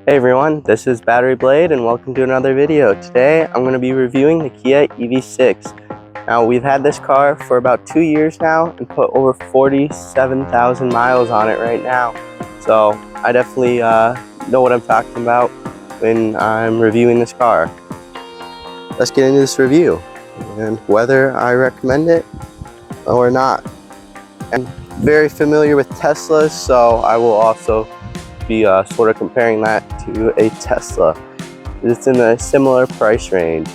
Hey everyone, this is Battery Blade and welcome to another video. Today I'm going to be reviewing the Kia EV6. Now we've had this car for about 2 years now and put over 47,000 miles on it right now. So I definitely know what I'm talking about when I'm reviewing this car. Let's get into this review and whether I recommend it or not. I'm very familiar with Teslas, so I will also be sort of comparing that to a Tesla. It's in a similar price range.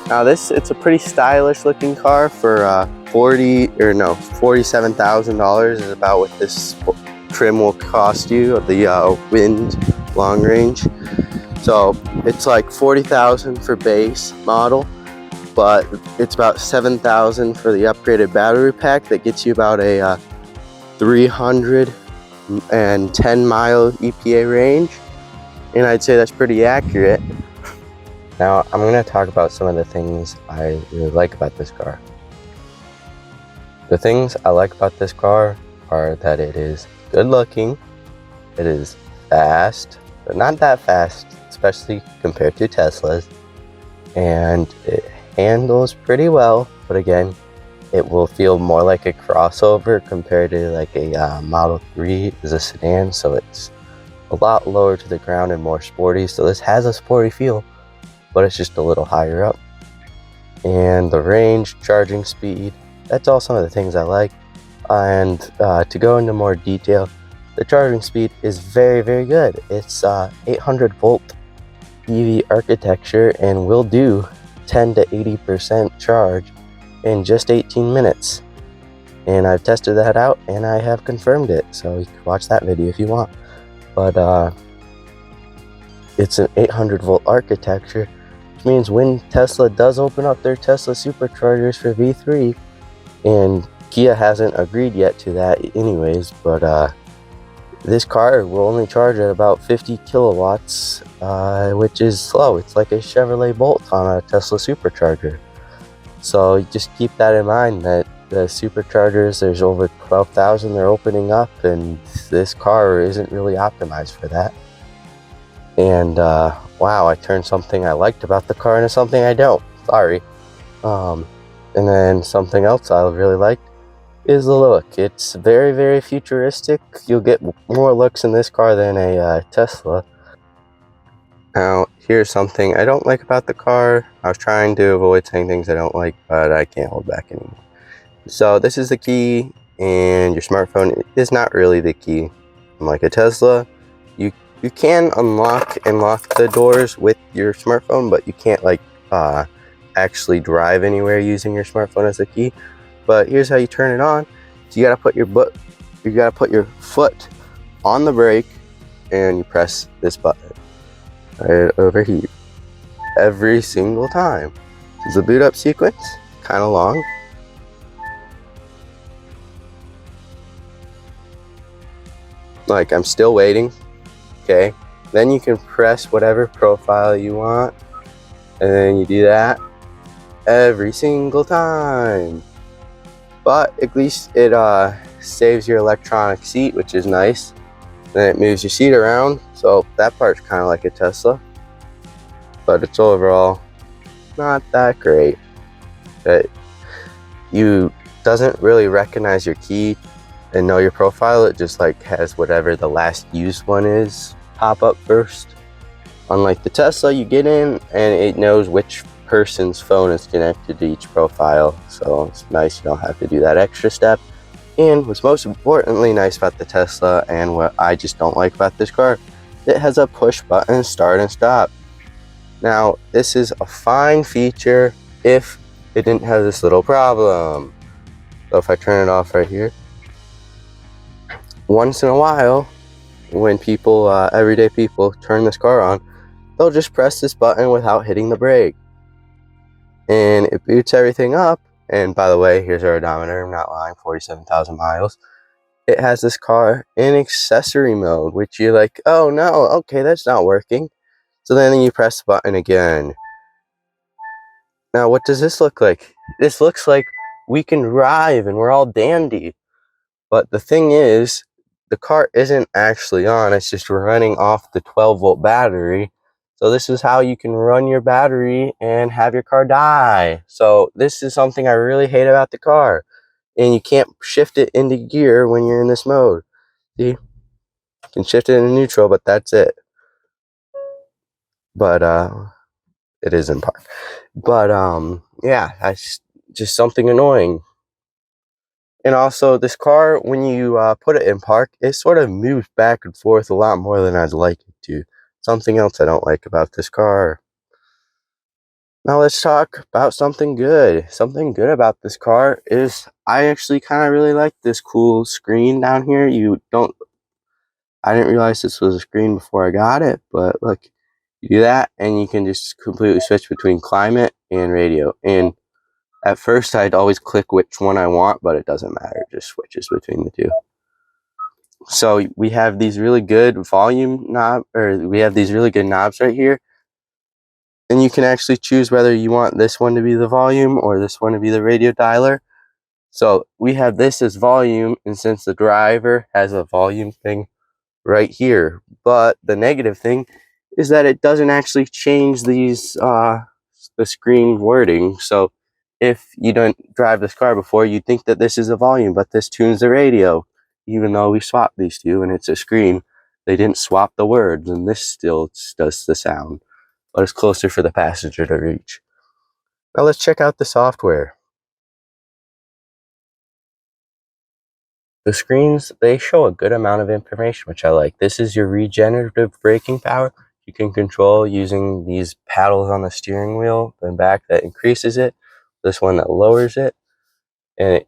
Now it's a pretty stylish looking car for $47,000 is about what this trim will cost you, the wind long range. So it's like $40,000 for base model, but it's about $7,000 for the upgraded battery pack that gets you about a 310-mile EPA range, and I'd say that's pretty accurate. Now I'm going to talk about some of the things I really like about this car. The things I like about this car are that it is good looking, it is fast, but not that fast, especially compared to Teslas, and it handles pretty well, but again, it will feel more like a crossover compared to like a Model 3 is a sedan, so it's a lot lower to the ground and more sporty. So this has a sporty feel, but it's just a little higher up. And the range, charging speed, that's all some of the things I like. And to go into more detail, the charging speed is very, very good. It's 800 volt EV architecture and will do 10 to 80% charge in just 18 minutes, and I've tested that out and I have confirmed it, so you can watch that video if you want. But it's an 800 volt architecture, which means when Tesla does open up their Tesla superchargers for V3, and Kia hasn't agreed yet to that anyways, but this car will only charge at about 50 kilowatts, which is slow. It's like a Chevrolet Bolt on a Tesla supercharger. So just keep that in mind, that the superchargers, there's over 12,000 they're opening up, and this car isn't really optimized for that. And wow, I turned something I liked about the car into something I don't. Sorry. And then something else I really liked is the look. It's very, very futuristic. You'll get more looks in this car than a Tesla. Now, here's something I don't like about the car. I was trying to avoid saying things I don't like, but I can't hold back anymore. So this is the key, and your smartphone is not really the key. Unlike a Tesla, you can unlock and lock the doors with your smartphone, but you can't like actually drive anywhere using your smartphone as a key. But here's how you turn it on. So you gotta put your foot on the brake, and you press this button right over here every single time. This is the boot up sequence, kind of long. Like, I'm still waiting. Okay, then you can press whatever profile you want, and then you do that every single time. But at least it saves your electronic seat, which is nice. Then it moves your seat around, so that part's kind of like a Tesla, but it's overall not that great. It doesn't really recognize your key and know your profile. It just like has whatever the last used one is pop up first. Unlike the Tesla, you get in and it knows which person's phone is connected to each profile, so it's nice. You don't have to do that extra step. And what's most importantly nice about the Tesla, and what I just don't like about this car, it has a push button start and stop. Now, this is a fine feature if it didn't have this little problem. So if I turn it off right here, once in a while, when people, everyday people, turn this car on, they'll just press this button without hitting the brake. And it boots everything up. And by the way, here's our odometer, I'm not lying, 47,000 miles. It has this car in accessory mode, which you're like, oh no, okay, that's not working. So then you press the button again. Now, what does this look like? This looks like we can drive and we're all dandy. But the thing is, the car isn't actually on, it's just running off the 12-volt battery. So this is how you can run your battery and have your car die. So this is something I really hate about the car. And you can't shift it into gear when you're in this mode. See? You can shift it into neutral, but that's it. But it is in park. But yeah, that's just something annoying. And also, this car, when you put it in park, it sort of moves back and forth a lot more than I'd like it to. Something else I don't like about this car. Now let's talk about something good. Something good about this car is I actually kind of really like this cool screen down here. I didn't realize this was a screen before I got it, but look, you do that and you can just completely switch between climate and radio. And at first I'd always click which one I want, but it doesn't matter. It just switches between the two. So we have these really good we have these really good knobs right here. And you can actually choose whether you want this one to be the volume or this one to be the radio dialer. So we have this as volume, and since the driver has a volume thing right here, but the negative thing is that it doesn't actually change the screen wording. So if you don't drive this car before, you'd think that this is a volume, but this tunes the radio. Even though we swapped these two and it's a screen, they didn't swap the words, and this still does the sound, but it's closer for the passenger to reach. Now let's check out the software. The screens, they show a good amount of information, which I like. This is your regenerative braking power. You can control using these paddles on the steering wheel and back that increases it. This one that lowers it, and it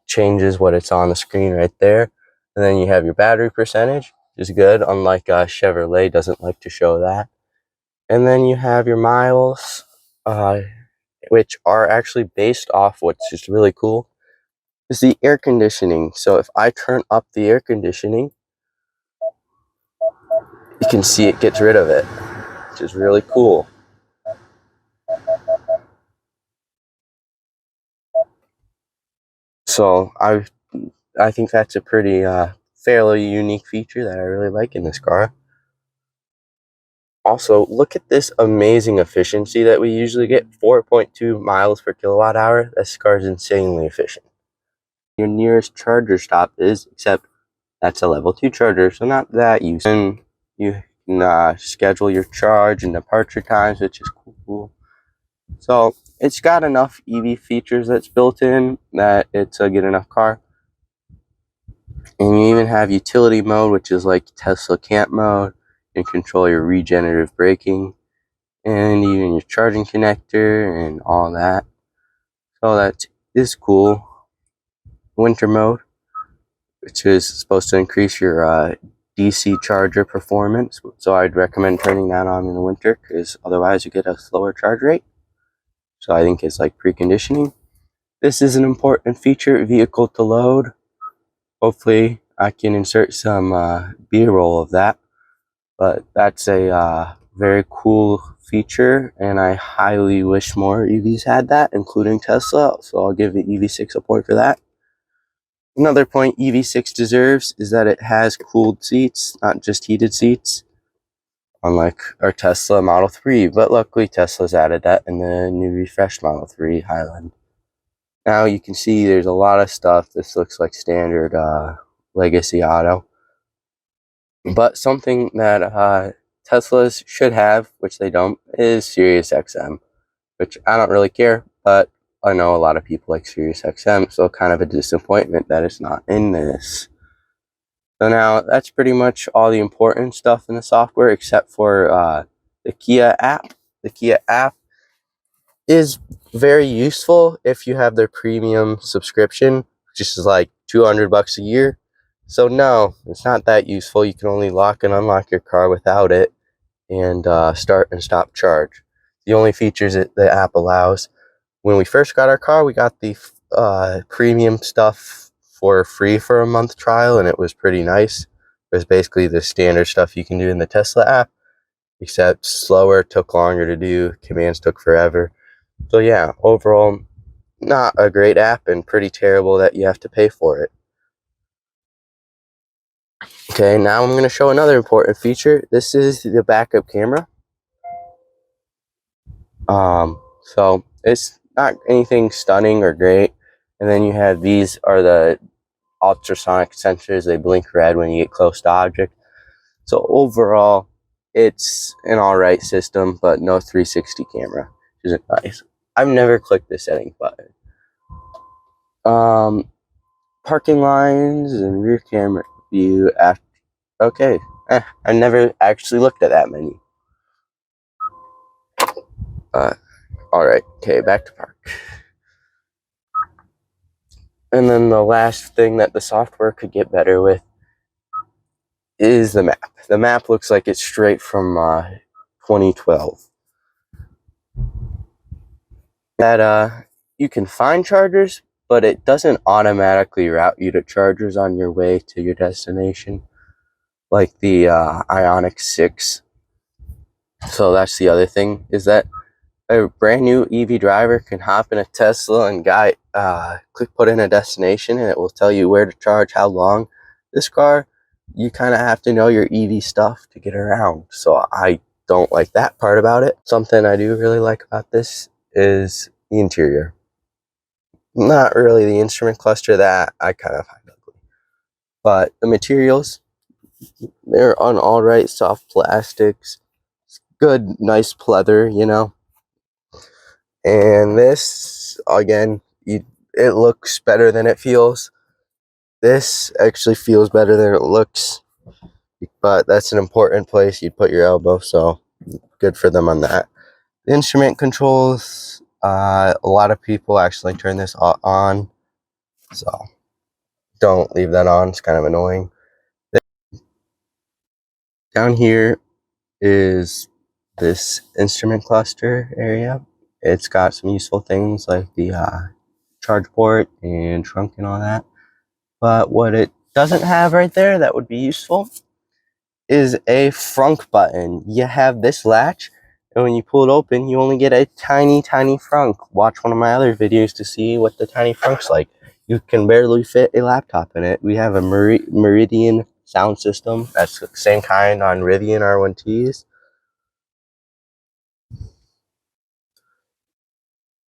changes what it's on the screen right there. And then you have your battery percentage, which is good, unlike Chevrolet doesn't like to show that. And then you have your miles, which are actually based off what's just really cool is the air conditioning. So if I turn up the air conditioning, you can see it gets rid of it, which is really cool. So I think that's a pretty fairly unique feature that I really like in this car. Also, look at this amazing efficiency that we usually get, 4.2 miles per kilowatt hour. This car is insanely efficient. Your nearest charger stop is, except that's a level 2 charger, so not that useful. And you can schedule your charge and departure times, which is cool. So it's got enough EV features that's built in that it's a good enough car. And you even have utility mode, which is like Tesla camp mode. You can control your regenerative braking and even your charging connector and all that. So that is cool. Winter mode, which is supposed to increase your DC charger performance. So I'd recommend turning that on in the winter because otherwise you get a slower charge rate. So I think it's like preconditioning. This is an important feature, vehicle to load. Hopefully I can insert some B-roll of that. But that's a very cool feature, and I highly wish more EVs had that, including Tesla. So I'll give the EV6 a point for that. Another point EV6 deserves is that it has cooled seats, not just heated seats, unlike our Tesla Model 3. But luckily Tesla's added that in the new refreshed Model 3 Highland. Now you can see there's a lot of stuff. This looks like standard legacy auto. But something that Teslas should have, which they don't, is Sirius XM, which I don't really care, but I know a lot of people like Sirius XM, so kind of a disappointment that it's not in this. So now that's pretty much all the important stuff in the software except for the Kia app. The Kia app is very useful if you have their premium subscription, which is like $200 a year. So no, it's not that useful. You can only lock and unlock your car without it, and start and stop charge. The only features that the app allows. When we first got our car, we got the premium stuff for free for a month trial, and it was pretty nice. It was basically the standard stuff you can do in the Tesla app, except slower, took longer to do, commands took forever. So yeah, overall, not a great app and pretty terrible that you have to pay for it. Okay, now I'm going to show another important feature. This is the backup camera. So it's not anything stunning or great. And then you have these are the ultrasonic sensors. They blink red when you get close to object. So overall, it's an alright system, but no 360 camera, which isn't nice. I've never clicked the settings button. Parking lines and rear camera view after. Okay, I never actually looked at that menu. Alright, okay, back to park. And then the last thing that the software could get better with is the map. The map looks like it's straight from 2012. That you can find chargers, but it doesn't automatically route you to chargers on your way to your destination, like the Ioniq 6. So that's the other thing, is that a brand new EV driver can hop in a Tesla and put in a destination, and it will tell you where to charge, how long. This car, you kind of have to know your EV stuff to get around. So I don't like that part about it. Something I do really like about this is the interior. Not really the instrument cluster, that I kind of find ugly. But the materials, they're on alright soft plastics. Good, nice pleather, you know. And this, again, it looks better than it feels. This actually feels better than it looks, but that's an important place you'd put your elbow, so good for them on that. The instrument controls, a lot of people actually turn this on, so don't leave that on, it's kind of annoying. Down here is this instrument cluster area. It's got some useful things like the charge port and trunk and all that. But what it doesn't have right there that would be useful is a frunk button. You have this latch, and when you pull it open, you only get a tiny, tiny frunk. Watch one of my other videos to see what the tiny frunk's like. You can barely fit a laptop in it. We have a Meridian sound system. That's the same kind on Rivian R1Ts.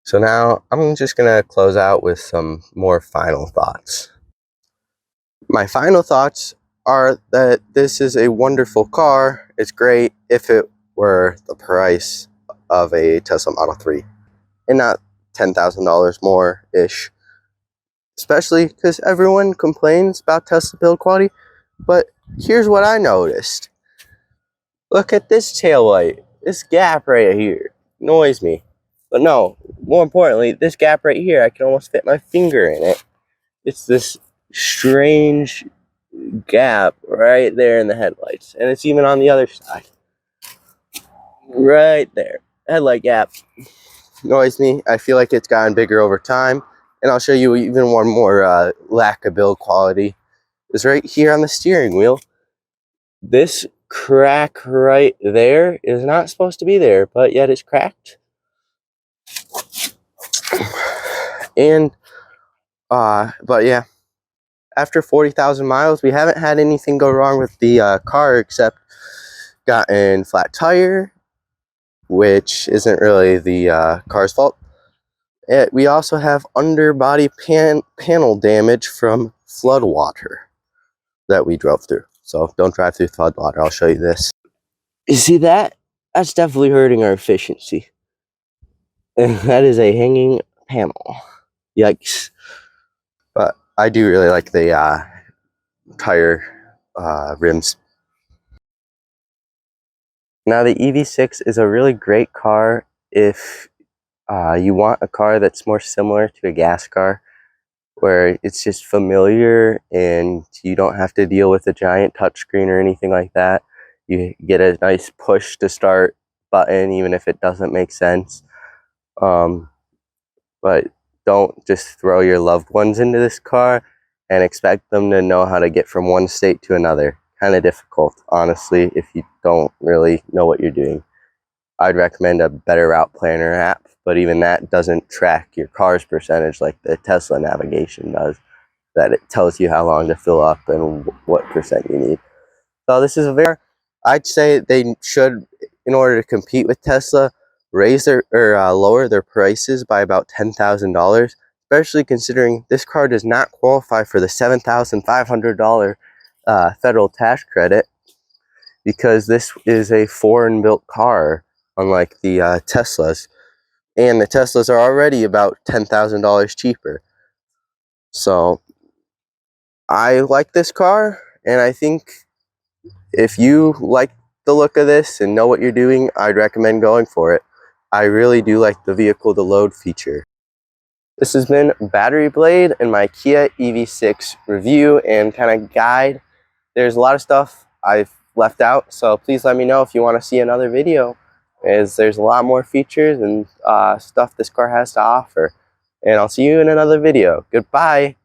So now I'm just going to close out with some more final thoughts. My final thoughts are that this is a wonderful car. It's great if it were the price of a Tesla Model 3 and not $10,000 more-ish. Especially because everyone complains about Tesla build quality, but here's what I noticed. Look at this taillight. This gap right here annoys me. But no, more importantly, this gap right here, I can almost fit my finger in it. It's this strange gap right there in the headlights, and it's even on the other side. Right there. Headlight gap annoys me. I feel like it's gotten bigger over time. And I'll show you even one more lack of build quality. Is right here on the steering wheel. This crack right there is not supposed to be there, but yet it's cracked. And but yeah, after 40,000 miles, we haven't had anything go wrong with the car except gotten flat tire, which isn't really the car's fault. We also have underbody panel damage from flood water that we drove through. So don't drive through flood water. I'll show you this. You see that? That's definitely hurting our efficiency. And that is a hanging panel. Yikes. But I do really like the tire rims. Now the EV6 is a really great car if you want a car that's more similar to a gas car, where it's just familiar and you don't have to deal with a giant touchscreen or anything like that. You get a nice push to start button, even if it doesn't make sense. But don't just throw your loved ones into this car and expect them to know how to get from one state to another. Kind of difficult, honestly, if you don't really know what you're doing. I'd recommend a better route planner app, but even that doesn't track your car's percentage like the Tesla navigation does, that it tells you how long to fill up and what percent you need. So this is a very, I'd say they should, in order to compete with Tesla, raise their or lower their prices by about $10,000, especially considering this car does not qualify for the $7,500 federal tax credit, because this is a foreign built car, unlike the Teslas. And the Teslas are already about $10,000 cheaper. So I like this car, and I think if you like the look of this and know what you're doing, I'd recommend going for it. I really do like the vehicle to load feature. This has been Battery Blade and my Kia EV6 review and kind of guide. There's a lot of stuff I've left out, so please let me know if you want to see another video, as there's a lot more features and stuff this car has to offer. And I'll see you in another video. Goodbye.